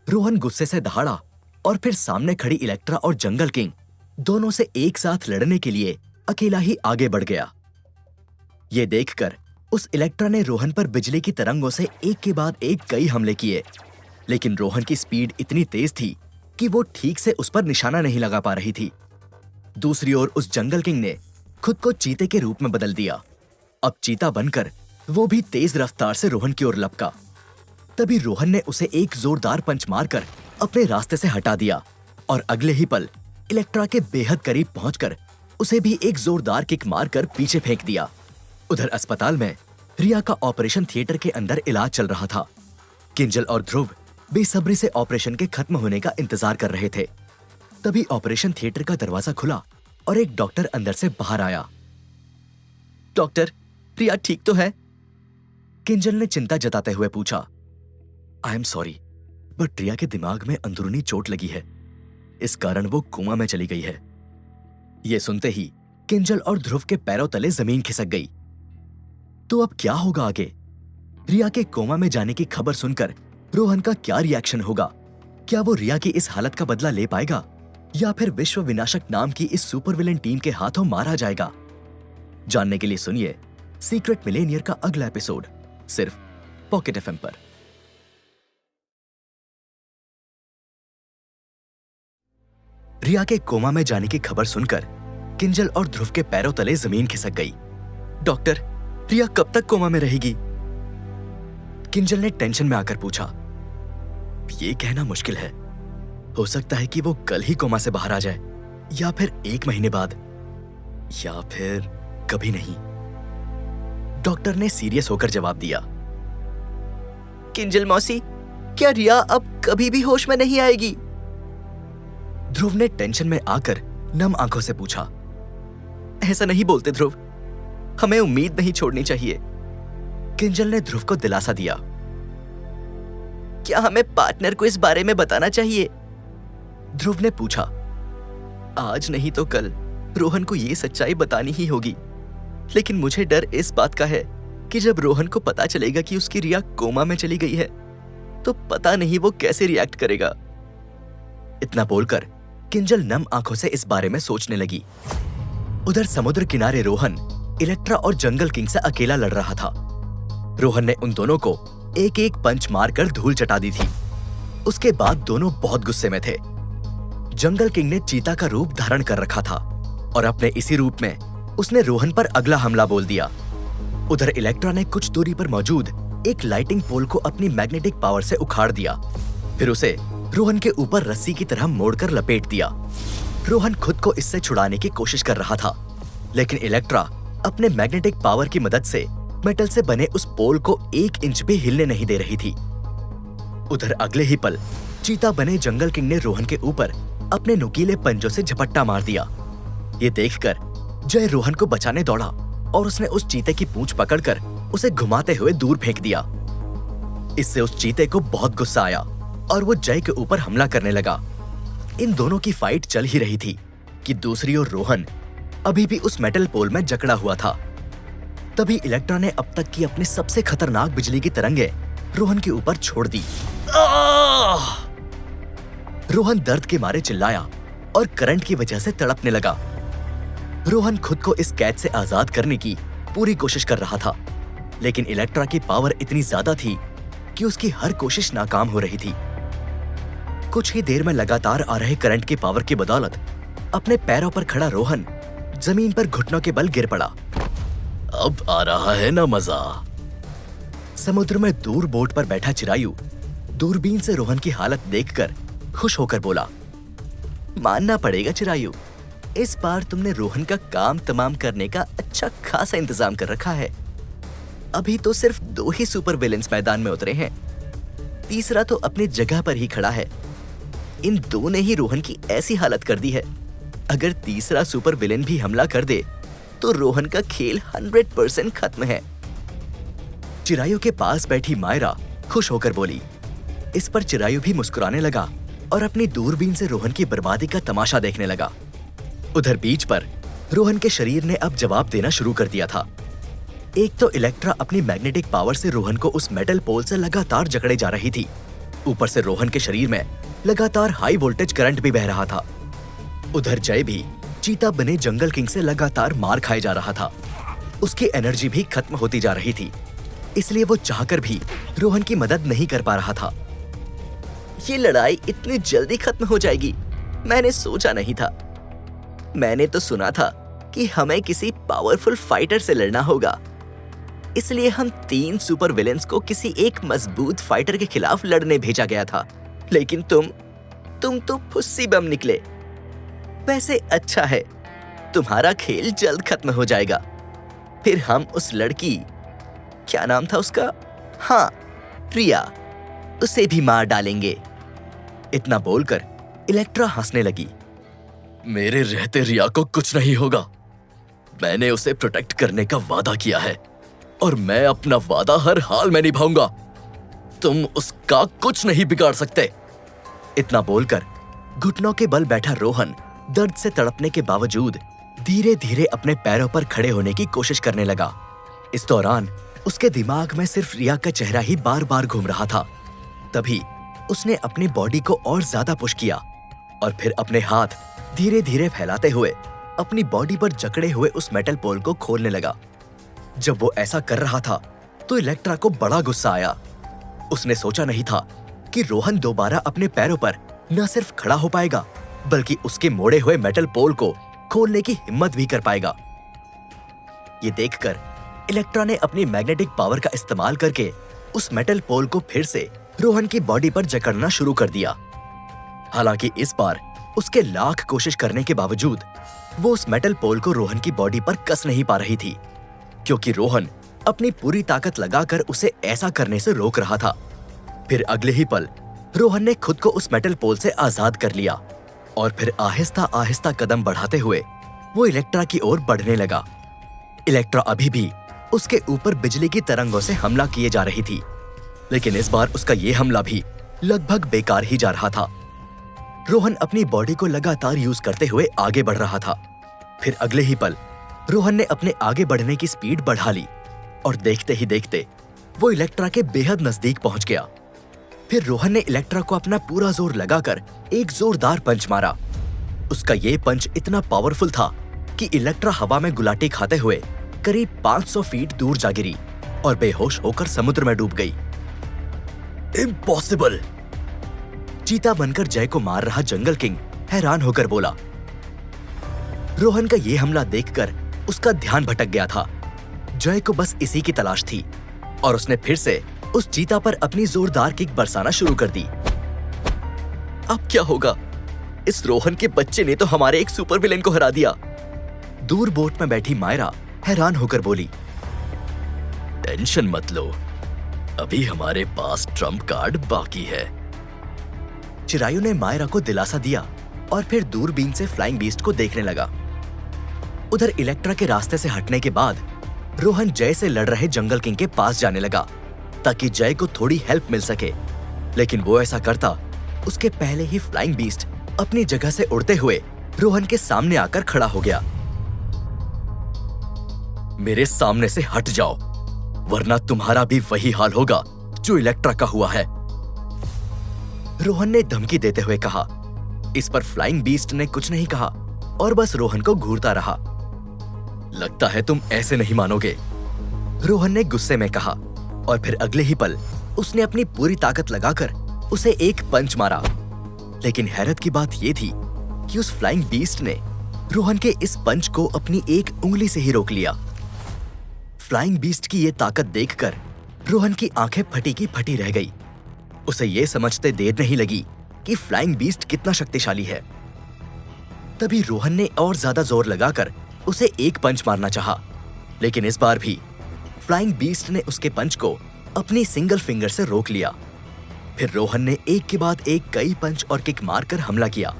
रोहन गुस्से से दहाड़ा और फिर सामने खड़ी इलेक्ट्रा और जंगल किंग दोनों से एक साथ लड़ने के लिए अकेला ही आगे बढ़ गया। ये देखकर उस इलेक्ट्रा ने रोहन पर बिजली की तरंगों से एक के बाद एक कई हमले किए, लेकिन रोहन की स्पीड इतनी तेज थी कि वो ठीक से उस पर निशाना नहीं लगा पा रही थी। दूसरी ओर उस जंगल किंग ने खुद को चीते के रूप में बदल दिया। अब चीता बनकर वो भी तेज रफ्तार से रोहन की ओर लपका। तभी रोहन ने उसे एक जोरदार पंच मारकर अपने रास्ते से हटा दिया और अगले ही पल इलेक्ट्रा के बेहद करीब पहुंचकर उसे भी एक जोरदार किक मारकर पीछे फेंक दिया। उधर अस्पताल में रिया का ऑपरेशन थिएटर के अंदर इलाज चल रहा था। किंजल और ध्रुव बेसब्री से ऑपरेशन के खत्म होने का इंतजार कर रहे थे। तभी ऑपरेशन थिएटर का दरवाजा खुला और एक डॉक्टर अंदर से बाहर आया। डॉक्टर, रिया ठीक तो है? किंजल ने चिंता जताते हुए पूछा। आई एम सॉरी, बट रिया के दिमाग में अंदरूनी चोट लगी है, इस कारण वो कोमा में चली गई है। ये सुनते ही किंजल और ध्रुव के पैरों तले जमीन खिसक गई। तो अब क्या होगा आगे? रिया के कोमा में जाने की खबर सुनकर रोहन का क्या रिएक्शन होगा? क्या वो रिया की इस हालत का बदला ले पाएगा या फिर विश्व विनाशक नाम की इस सुपर विलेन टीम के हाथों मारा जाएगा? जानने के लिए सुनिए सीक्रेट मिलेनियर का अगला एपिसोड सिर्फ पॉकेट एफएम पर। रिया के कोमा में जाने की खबर सुनकर किंजल और ध्रुव के पैरों तले जमीन खिसक गई। डॉक्टर, रिया कब तक कोमा में रहेगी? किंजल ने टेंशन में आकर पूछा। ये कहना मुश्किल है, हो सकता है कि वो कल ही कोमा से बाहर आ जाए या फिर 1 महीने बाद या फिर कभी नहीं। डॉक्टर ने सीरियस होकर जवाब दिया। किंजल मौसी, क्या रिया अब कभी भी होश में नहीं आएगी? ध्रुव ने टेंशन में आकर नम आंखों से पूछा। ऐसा नहीं बोलते ध्रुव, हमें उम्मीद नहीं छोड़नी चाहिए। किंजल ने ध्रुव को दिलासा दिया। क्या हमें पार्टनर को इस बारे में बताना चाहिए? ध्रुव ने पूछा। आज नहीं तो कल रोहन को ये सच्चाई बतानी ही होगी, लेकिन मुझे डर इस बात का है कि जब रोहन को पता चलेगा कि उसकी रिया कोमा में चली गई है तो पता नहीं वो कैसे रिएक्ट करेगा। इतना बोलकर किंजल नम आंखों से इस बारे में सोचने लगी। उधर समुद्र किनारे रोहन इलेक्ट्रा और जंगल किंग से अकेला लड़ रहा था। रोहन ने उन दोनों को एक-एक पंच मारकर धूल चटा दी थी। उसके बाद दोनों बहुत गुस्से में थे। जंगल किंग ने चीता का रूप धारण कर रखा था और अपने इसी रूप में उसने रोहन पर अगला हमला बोल दिया। उधर इलेक्ट्रा ने कुछ दूरी पर मौजूद एक लाइटिंग पोल को अपनी मैग्नेटिक पावर से उखाड़ दिया, फिर उसे रोहन के ऊपर रस्सी की तरह मोड़कर लपेट दिया। रोहन खुद को इससे छुड़ाने की कोशिश कर रहा था, लेकिन इलेक्ट्रा अपने मैग्नेटिक पावर की मदद से मेटल से बने उस पोल को 1 इंच भी हिलने नहीं दे रही थी। उधर अगले ही पल चीता बने जंगल किंग ने रोहन के ऊपर अपने नुकीले पंजों से झपट्टा मार दिया। ये देखकर जय रोहन को बचाने दौड़ा और उसने उस चीते की पूंछ पकड़कर उसे घुमाते हुए दूर फेंक दिया। इससे उस चीते को बहुत गुस्सा आया और वो जय के ऊपर हमला करने लगा। इन दोनों की फाइट चल ही रही थी कि दूसरी ओर रोहन अभी भी उस मेटल पोल में जकड़ा हुआ था। तभी इलेक्ट्रा ने अब तक की अपनी सबसे खतरनाक बिजली की तरंगें रोहन के ऊपर छोड़ दी। रोहन दर्द के मारे चिल्लाया और करंट की वजह से तड़पने लगा। रोहन खुद को इस कैद से आजाद करने की पूरी कोशिश कर रहा था, लेकिन इलेक्ट्रा की पावर इतनी ज्यादा थी कि उसकी हर कोशिश नाकाम हो रही थी। कुछ ही देर में लगातार आ रहे करंट की पावर की बदौलत अपने पैरों पर खड़ा रोहन जमीन पर घुटनों के बल गिर पड़ा। अब आ रहा है ना मजा। समुद्र में दूर बोट पर बैठा चिरायु दूरबीन से रोहन की हालत देखकर खुश होकर बोला, मानना पड़ेगा चिरायु, इस बार तुमने रोहन का काम तमाम करने का अच्छा खासा इंतजाम कर रखा है। अभी तो सिर्फ 2 ही सुपर विलेंस मैदान में उतरे हैं, तीसरा तो अपनी जगह पर ही खड़ा है। इन 2 ने ही रोहन की ऐसी हालत कर दी है, अगर तीसरा सुपर विलेन भी हमला कर दे तो रोहन का खेल 100% खत्म है। चिरायु के पास बैठी मायरा खुश होकर बोली। इस पर चिरायु भी मुस्कुराने लगा और अपनी दूरबीन से रोहन की बर्बादी का तमाशा देखने लगा। उधर बीच पर रोहन के शरीर ने अब जवाब देना शुरू कर दिया था। एक तो इलेक्ट्रा अपनी मैग्नेटिक पावर से रोहन को उस मेटल पोल से लगातार जकड़े जा रही थी, ऊपर से रोहन के शरीर में लगातार हाई वोल्टेज करंट भी बह रहा था। उधर जय भी चीता बने जंगल किंग से लगातार मार खाए जा रहा था। उसकी एनर्जी भी खत्म होती जा रही थी, इसलिए वो चाहकर भी रोहन की मदद नहीं कर पा रहा था। ये लड़ाई इतनी जल्दी खत्म हो जाएगी मैंने सोचा नहीं था। मैंने तो सुना था कि हमें किसी पावरफुल फाइटर से लड़ना होगा, इसलिए हम 3 सुपर विलेंस को किसी एक मजबूत फाइटर के खिलाफ लड़ने भेजा गया था, लेकिन तुम तो फुस्सी बम निकले। वैसे अच्छा है, तुम्हारा खेल जल्द खत्म हो जाएगा, फिर हम उस लड़की, क्या नाम था उसका, हाँ रिया, उसे भी मार डालेंगे। इतना बोलकर इलेक्ट्रा हंसने लगी। मेरे रहते रिया को कुछ नहीं होगा, मैंने उसे प्रोटेक्ट करने का वादा किया है और मैं अपना वादा हर हाल में निभाऊंगा, तुम उसका कुछ नहीं बिगाड़ सकते। इतना बोलकर घुटनों के बल बैठा रोहन दर्द से तड़पने के बावजूद धीरे धीरे अपने पैरों पर खड़े होने की कोशिश करने लगा। इस दौरान उसके दिमाग में सिर्फ रिया का चेहरा ही बार बार घूम रहा था। तभी उसने अपनी बॉडी को और ज्यादा पुश किया और फिर अपने हाथ धीरे धीरे फैलाते हुए अपनी बॉडी पर जकड़े हुए उस मेटल पोल को खोलने लगा। जब वो ऐसा कर रहा था तो इलेक्ट्रा को बड़ा गुस्सा आया। उसने सोचा नहीं था कि रोहन दोबारा अपने पैरों पर न सिर्फ खड़ा हो पाएगा बल्कि उसके मोड़े हुए मेटल पोल को खोलने की हिम्मत भी कर पाएगा। ये देखकर इलेक्ट्रा ने अपनी मैग्नेटिक पावर का इस्तेमाल करके उस मेटल पोल को फिर से रोहन की बॉडी पर जकड़ना शुरू कर दिया। हालांकि इस बार उसके लाख कोशिश करने के बावजूद वो उस मेटल पोल को रोहन की बॉडी पर कस नहीं पा रही थी, क्योंकि रोहन अपनी पूरी ताकत लगाकर उसे ऐसा करने से रोक रहा था। फिर अगले ही पल रोहन ने खुद को उस मेटल पोल से आजाद कर लिया और फिर आहिस्ता आहिस्ता कदम बढ़ाते हुए वो इलेक्ट्रा की ओर बढ़ने लगा। इलेक्ट्रा अभी भी उसके ऊपर बिजली की तरंगों से हमला किए जा रही थी, लेकिन इस बार उसका ये हमला भी लगभग बेकार ही जा रहा था। रोहन अपनी बॉडी को लगातार यूज करते हुए आगे बढ़ रहा था। फिर अगले ही पल रोहन ने अपने आगे बढ़ने की स्पीड बढ़ा ली और देखते ही देखते वो इलेक्ट्रा के बेहद नजदीक पहुंच गया। फिर रोहन ने इलेक्ट्रा को अपना पूरा जोर लगाकर एक जोरदार पंच मारा। उसका ये पंच इतना पावरफुल था कि इलेक्ट्रा हवा में गुलाटी खाते हुए करीब 500 फीट दूर जा गिरी और बेहोश होकर समुद्र में डूब गई। इम्पॉसिबल! चीता बनकर जय को मार रहा जंगल किंग हैरान होकर बोला। रोहन का ये हमला देखकर उसका ध्यान भटक गया था। जय को बस इसी की तलाश थी और उसने फिर से उस चीता पर अपनी जोरदार किक बरसाना शुरू कर दी। अब क्या होगा? इस रोहन के बच्चे ने तो हमारे एक सुपर विलेन को हरा दिया। दूर बोट में बैठी मायरा हैरान होकर बोली। टेंशन मत लो, अभी हमारे पास ट्रम्प कार्ड बाकी है। चिरायु ने मायरा को दिलासा दिया और फिर दूरबीन से फ्लाइंग बीस्ट को देखने लगा। उधर इलेक्ट्रा के रास्ते से हटने के बाद रोहन जय से लड़ रहे जंगल किंग के पास जाने लगा ताकि जय को थोड़ी हेल्प मिल सके, लेकिन वो ऐसा करता उसके पहले ही फ्लाइंग बीस्ट अपनी जगह से उड़ते हुए रोहन के सामने आकर खड़ा हो गया। मेरे सामने से हट जाओ, वरना तुम्हारा भी वही हाल होगा जो इलेक्ट्रा का हुआ है, रोहन ने धमकी देते हुए कहा। इस पर फ्लाइंग बीस्ट ने कुछ नहीं कहा और बस रोहन को घूरता रहा। लगता है तुम ऐसे नहीं मानोगे, रोहन ने गुस्से में कहा और फिर अगले ही पल उसने अपनी पूरी ताकत लगाकर उसे एक पंच मारा। लेकिन हैरत की बात यह थी कि उस फ्लाइंग बीस्ट ने रोहन के इस पंच को अपनी एक उंगली से ही रोक लिया। फ्लाइंग बीस्ट की ये ताकत देखकर रोहन की आंखें फटी की फटी रह गई। उसे ये समझते देर नहीं लगी कि फ्लाइंग बीस्ट कितना शक्तिशाली है। तभी रोहन ने और ज्यादा जोर लगाकर उसे एक पंच मारना चाहा, लेकिन इस बार भी फ्लाइंग बीस्ट ने उसके पंच को अपनी सिंगल फिंगर से रोक लिया। फिर रोहन ने एक के बाद एक कई पंच और किक मारकर हमला किया,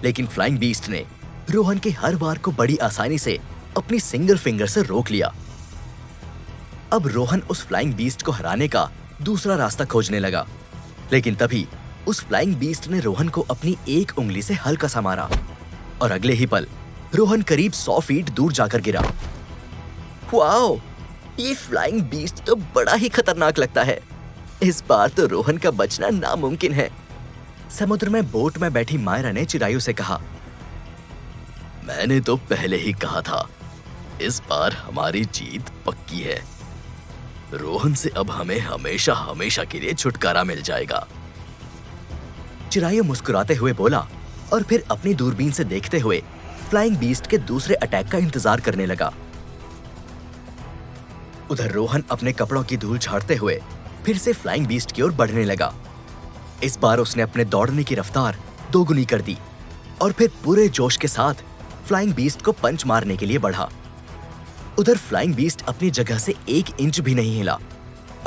लेकिन फ्लाइंग बीस्ट ने रोहन के हर वार को बड़ी आसानी से अपनी सिंगल फिंगर से रोक लिया। अब रोहन उस फ्लाइंग बीस्ट को हराने का दूसरा रास्ता खोजने लगा, लेकिन तभी उस फ्लाइंग बीस्ट ने रोहन को अपनी एक उंगली से हल्का सा मारा और अगले ही पल रोहन करीब 100 फीट दूर जाकर गिरा। वाओ, ये फ्लाइंग बीस्ट तो बड़ा ही खतरनाक लगता है। इस बार तो रोहन का बचना नामुमकिन है। समुद्र में बोट में बैठी मायरा ने चिरायु से कहा। मैंने तो पहले ही कहा था, इस बार हमारी जीत पक्की है। रोहन से अब हमें हमेशा हमेशा के लिए छुटकारा मिल जाएगा। चिरायु मुस्कुराते हुए बोला और फिर अपनी दूरबीन से देखते हुए फ्लाइंग बीस्ट के दूसरे अटैक का इंतजार करने लगा। उधर रोहन अपने कपड़ों की धूल झाड़ते हुए फिर से फ्लाइंग बीस्ट की ओर बढ़ने लगा। इस बार उसने अपने दौड़ने की रफ्तार दोगुनी कर दी और फिर पूरे जोश के साथ फ्लाइंग बीस्ट को पंच मारने के लिए बढ़ा। उधर फ्लाइंग बीस्ट अपनी जगह से 1 इंच भी नहीं हिला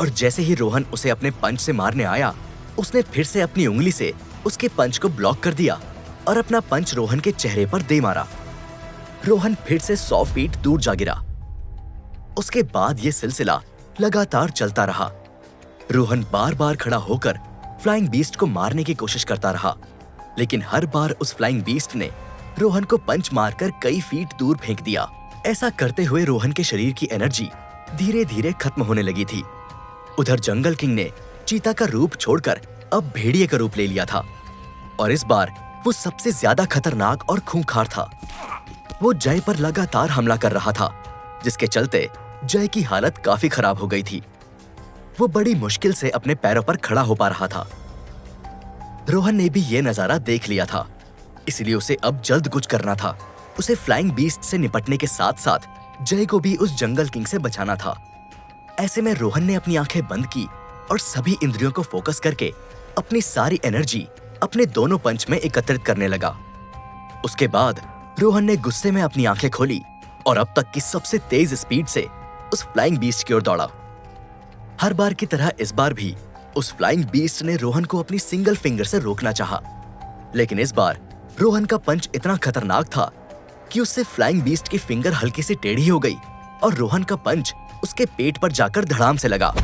और जैसे ही रोहन उसे अपने पंच से मारने आया, उसने फिर से अपनी उंगली से उसके पंच को ब्लॉक कर दिया और अपना पंच रोहन के चेहरे पर दे मारा। रोहन फिर से 100 फीट दूर जा गिरा। उसके बाद ये सिलसिला लगातार चलता रहा। रोहन बार बार खड़ा होकर फ्लाइंग बीस्ट को मारने की कोशिश करता रहा, लेकिन हर बार उस फ्लाइंग बीस्ट ने रोहन को पंच मारकर कई फीट दूर फेंक दिया। ऐसा करते हुए रोहन के शरीर की एनर्जी धीरे धीरे खत्म होने लगी थी। उधर जंगल किंग ने चीता का रूप छोड़कर अब भेड़िए का रूप ले लिया था और इस बार वो सबसे ज्यादा खतरनाक और खूंखार था। वो जय पर लगातार हमला कर रहा था, जिसके चलते जय की हालत काफी खराब हो गई थी। वो बड़ी मुश्किल से अपने पैरों पर खड़ा हो पा रहा था। रोहन ने भी ये नजारा देख लिया था, इसलिए उसे अब जल्द कुछ करना था। उसे फ्लाइंग बीस्ट से निपटने के साथ साथ जय को भी उस जंगल किंग से बचाना था। ऐसे में रोहन ने अपनी आंखें बंद की और सभी इंद्रियों को फोकस करके अपनी सारी एनर्जी अपने दोनों पंच में एकत्रित करने लगा। उसके बाद रोहन ने गुस्से में अपनी आंखें खोली और अब तक की सबसे तेज स्पीड से उस फ्लाइंग बीस्ट की ओर दौड़ा। हर बार की तरह इस बार भी उस फ्लाइंग बीस्ट ने रोहन को अपनी सिंगल फिंगर से रोकना चाहा, लेकिन इस बार रोहन का पंच इतना खतरनाक था कि उससे फ्लाइंग बीस्ट की फिंगर हल्की सी टेढ़ी हो गई और रोहन का पंच उसके पेट पर जाकर धड़ाम से लगा।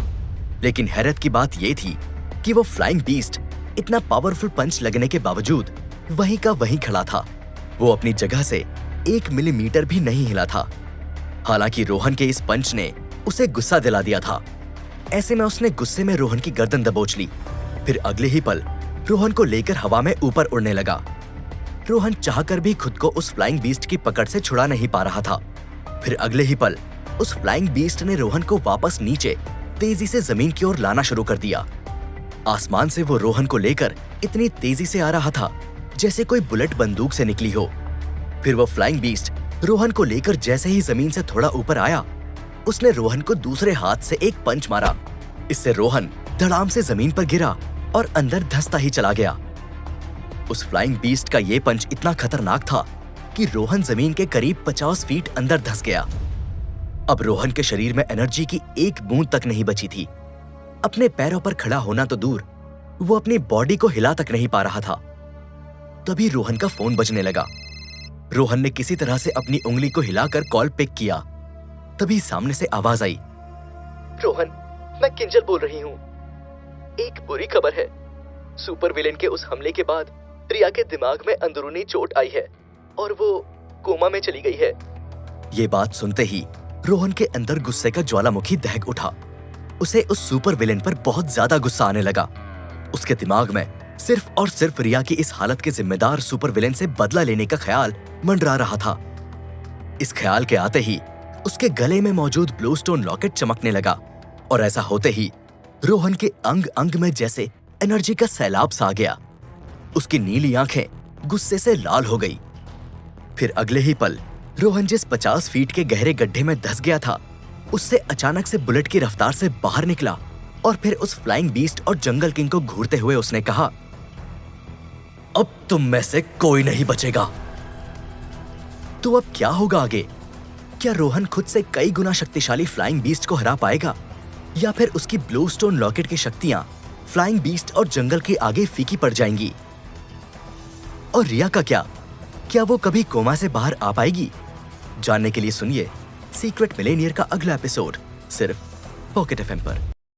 लेकिन हैरत की बात यह थी कि वो फ्लाइंग बीस्ट इतना पावरफुल पंच लगने के बावजूद वहीं का वहीं खड़ा था। वो अपनी जगह से 1 मिलीमीटर भी नहीं हिला था। हालांकि रोहन के इस पंच ने उसे गुस्सा दिला दिया था। ऐसे में उसने गुस्से में रोहन की गर्दन दबोच ली। फिर अगले ही पल रोहन को लेकर हवा में ऊपर उड़ने लगा। रोहन चाहकर भी खुद को उस फ्लाइंग बीस्ट की पकड़ से छुड़ा नहीं पा रहा था। फिर अगले ही पल उस फ्लाइंग बीस्ट ने रोहन को वापस नीचे तेजी से जमीन की ओर लाना शुरू कर दिया। आसमान से वो रोहन को लेकर इतनी तेजी से आ रहा था जैसे कोई बुलेट बंदूक से निकली हो। फिर वो फ्लाइंग बीस्ट रोहन को लेकर जैसे ही जमीन से थोड़ा ऊपर आया, उसने रोहन को दूसरे हाथ से एक पंच मारा। इससे रोहन धड़ाम से जमीन पर गिरा और अंदर धंसता ही चला गया। उस फ्लाइंग बीस्ट का ये पंच इतना खतरनाक था कि रोहन जमीन के करीब 50 फीट अंदर धंस गया। अब रोहन के शरीर में एनर्जी की एक बूंद तक नहीं बची थी। अपने पैरों पर खड़ा होना तो दूर, वो अपनी बॉडी को हिला तक नहीं पा रहा था। तभी रोहन का फोन बजने लगा। रोहन ने किसी तरह से अपनी उंगली को हिलाकर कॉल पिक किया। तभी सामने से आवाज आई, रोहन, मैं किंजल बोल रही हूँ। एक बुरी खबर है। सुपर विलेन के उस हमले के बाद रिया के दिमाग में अंदरूनी चोट आई है और वो कोमा में चली गई है। ये बात सुनते ही रोहन के अंदर गुस्से का ज्वालामुखी दहक उठा। उसे उस सुपर विलेन पर बहुत ज्यादा गुस्सा आने लगा। उसके दिमाग में सिर्फ और सिर्फ रिया की इस हालत के जिम्मेदार सुपर विलेन से बदला लेने का ख्याल मंडरा रहा था। इस ख्याल के आते ही उसके गले में मौजूद ब्लूस्टोन लॉकेट चमकने लगा और ऐसा होते ही रोहन के अंग अंग में जैसे एनर्जी का सैलाब सा आ गया। उसकी नीली आंखें गुस्से से लाल हो गई। फिर अगले ही पल रोहन जिस 50 फीट के गहरे गड्ढे में धंस गया था, उससे अचानक से बुलेट की रफ्तार से बाहर निकला और फिर उस फ्लाइंग बीस्ट और जंगल किंग को घूरते हुए उसने कहा, अब तुम में से कोई नहीं बचेगा। तो अब क्या होगा आगे? क्या रोहन खुद से कई गुना शक्तिशाली फ्लाइंग बीस्ट को हरा पाएगा, या फिर उसकी ब्लूस्टोन लॉकेट की शक्तियां फ्लाइंग बीस्ट और जंगल के आगे फीकी पड़ जाएंगी? और रिया का क्या वो कभी कोमा से बाहर आ पाएगी? जानने के लिए सुनिए सीक्रेट मिलेनियर का अगला एपिसोड सिर्फ पॉकेट एफएम पर।